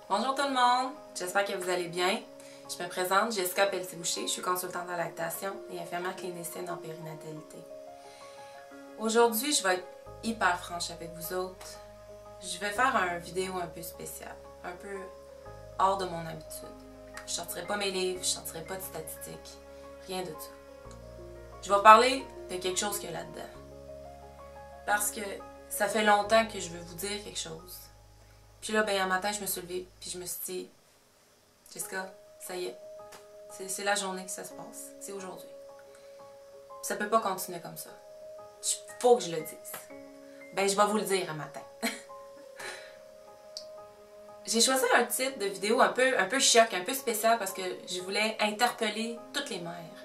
Bonjour tout le monde, j'espère que vous allez bien. Je me présente, Jessica Pelletier-Boucher, je suis consultante en lactation et infirmière clinicienne en périnatalité. Aujourd'hui, je vais être hyper franche avec vous autres. Je vais faire une vidéo un peu spéciale, un peu hors de mon habitude. Je ne sortirai pas mes livres, je ne sortirai pas de statistiques, rien de ça. Je vais parler de quelque chose qu'il y a là-dedans. Parce que ça fait longtemps que je veux vous dire quelque chose. Puis là, un matin, je me suis levée, puis je me suis dit, Jessica, ça y est, c'est la journée que ça se passe, c'est aujourd'hui. Ça peut pas continuer comme ça. Faut que je le dise. Je vais vous le dire un matin. J'ai choisi un titre de vidéo un peu choc, un peu spécial, parce que je voulais interpeller toutes les mères.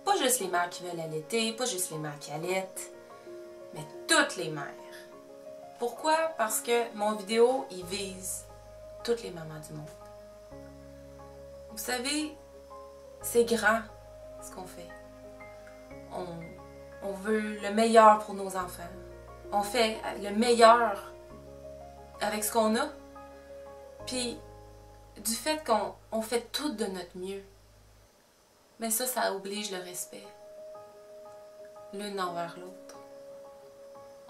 Pas juste les mères qui veulent allaiter, pas juste les mères qui allaitent, mais toutes les mères. Pourquoi? Parce que mon vidéo, il vise toutes les mamans du monde. Vous savez, c'est grand ce qu'on fait. On veut le meilleur pour nos enfants. On fait le meilleur avec ce qu'on a. Puis, du fait qu'on fait tout de notre mieux, mais ça oblige le respect. L'une envers l'autre.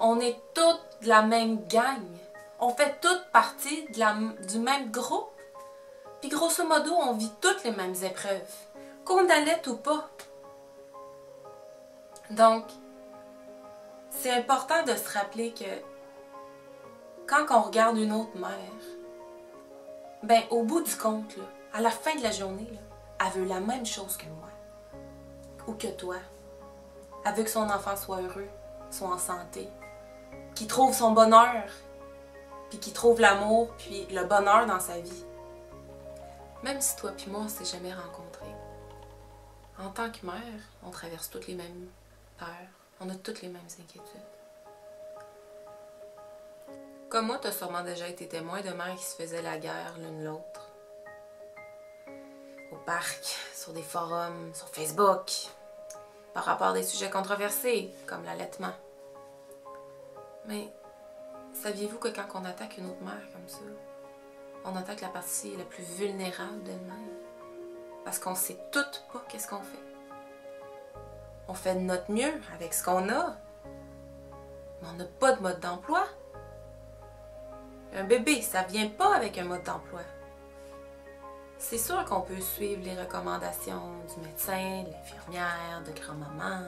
On est toutes de la même gang. On fait toutes partie du même groupe. Puis grosso modo, on vit toutes les mêmes épreuves. Qu'on allaite ou pas. Donc, c'est important de se rappeler que quand on regarde une autre mère, au bout du compte, là, à la fin de la journée, là, elle veut la même chose que moi. Ou que toi. Elle veut que son enfant soit heureux, soit en santé. Qu'il trouve son bonheur, puis qu'il trouve l'amour, puis le bonheur dans sa vie. Même si toi puis moi, on s'est jamais rencontrés. En tant que mère, on traverse toutes les mêmes peurs, on a toutes les mêmes inquiétudes. Comme moi, tu as sûrement déjà été témoin de mères qui se faisaient la guerre l'une l'autre. Au parc, sur des forums, sur Facebook, par rapport à des sujets controversés, comme l'allaitement. Mais saviez-vous que quand on attaque une autre mère comme ça, on attaque la partie la plus vulnérable d'elle-même? Parce qu'on sait toutes pas qu'est-ce qu'on fait. On fait de notre mieux avec ce qu'on a, mais on n'a pas de mode d'emploi. Un bébé, ça vient pas avec un mode d'emploi. C'est sûr qu'on peut suivre les recommandations du médecin, de l'infirmière, de grand-maman.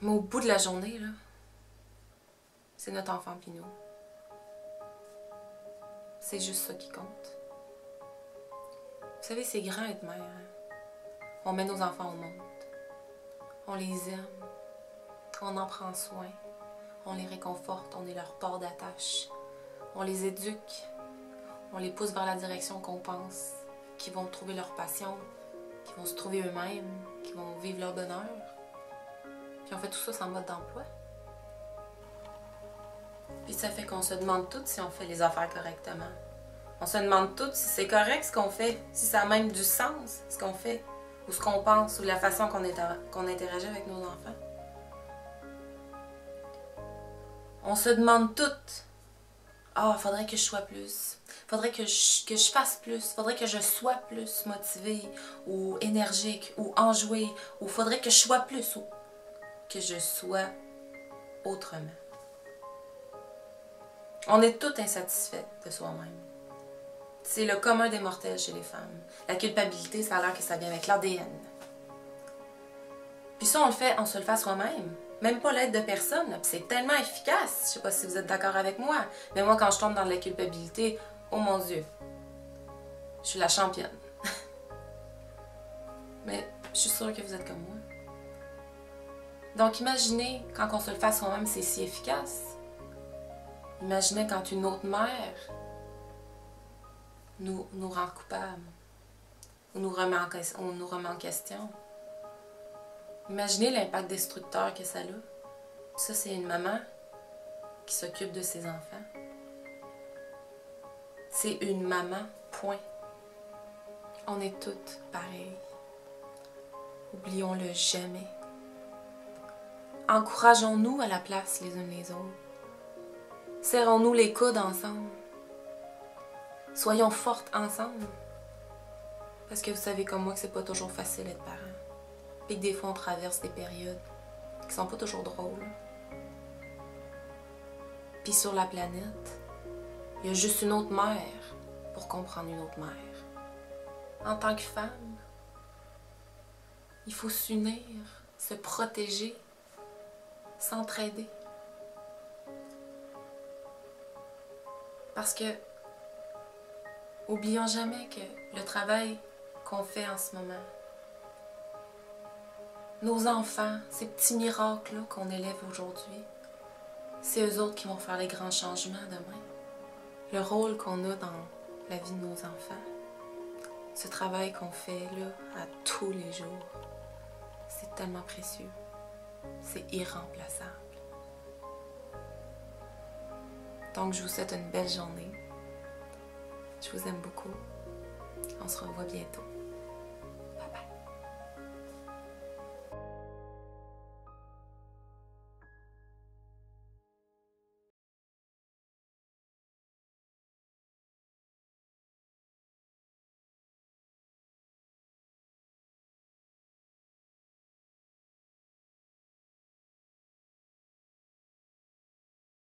Mais au bout de la journée, là, c'est notre enfant pis nous. C'est juste ça qui compte. Vous savez, c'est grand être mère. Hein? On met nos enfants au monde. On les aime. On en prend soin. On les réconforte. On est leur port d'attache. On les éduque. On les pousse vers la direction qu'on pense. Qu'ils vont trouver leur passion. Qu'ils vont se trouver eux-mêmes. Qu'ils vont vivre leur bonheur. Puis on fait tout ça sans mode d'emploi. Puis ça fait qu'on se demande toutes si on fait les affaires correctement. On se demande toutes si c'est correct ce qu'on fait, si ça a même du sens ce qu'on fait, ou ce qu'on pense, ou la façon qu'on interagit avec nos enfants. On se demande toutes, faudrait que je sois plus, faudrait que je fasse plus, faudrait que je sois plus motivée, ou énergique, ou enjouée, ou faudrait que je sois plus, ou que je sois autrement. On est toutes insatisfaites de soi-même. C'est le commun des mortels chez les femmes. La culpabilité, ça a l'air que ça vient avec l'ADN. Puis ça, on se le fait à soi-même. Même pas l'aide de personne. Puis c'est tellement efficace. Je sais pas si vous êtes d'accord avec moi. Mais moi, quand je tombe dans de la culpabilité, oh mon Dieu, je suis la championne. Mais je suis sûre que vous êtes comme moi. Donc imaginez, quand on se le fait à soi-même, c'est si efficace. Imaginez quand une autre mère nous rend coupables, ou nous remet en question. Imaginez l'impact destructeur que ça a. Ça, c'est une maman qui s'occupe de ses enfants. C'est une maman, point. On est toutes pareilles. Oublions-le jamais. Encourageons-nous à la place les uns les autres. Serrons-nous les coudes ensemble. Soyons fortes ensemble. Parce que vous savez comme moi que c'est pas toujours facile d'être parent. Puis que des fois on traverse des périodes qui sont pas toujours drôles. Puis sur la planète, il y a juste une autre mère pour comprendre une autre mère. En tant que femme, il faut s'unir, se protéger, s'entraider. Parce que, oublions jamais que le travail qu'on fait en ce moment, nos enfants, ces petits miracles-là qu'on élève aujourd'hui, c'est eux autres qui vont faire les grands changements demain. Le rôle qu'on a dans la vie de nos enfants, ce travail qu'on fait là à tous les jours, c'est tellement précieux. C'est irremplaçable. Donc, je vous souhaite une belle journée. Je vous aime beaucoup. On se revoit bientôt.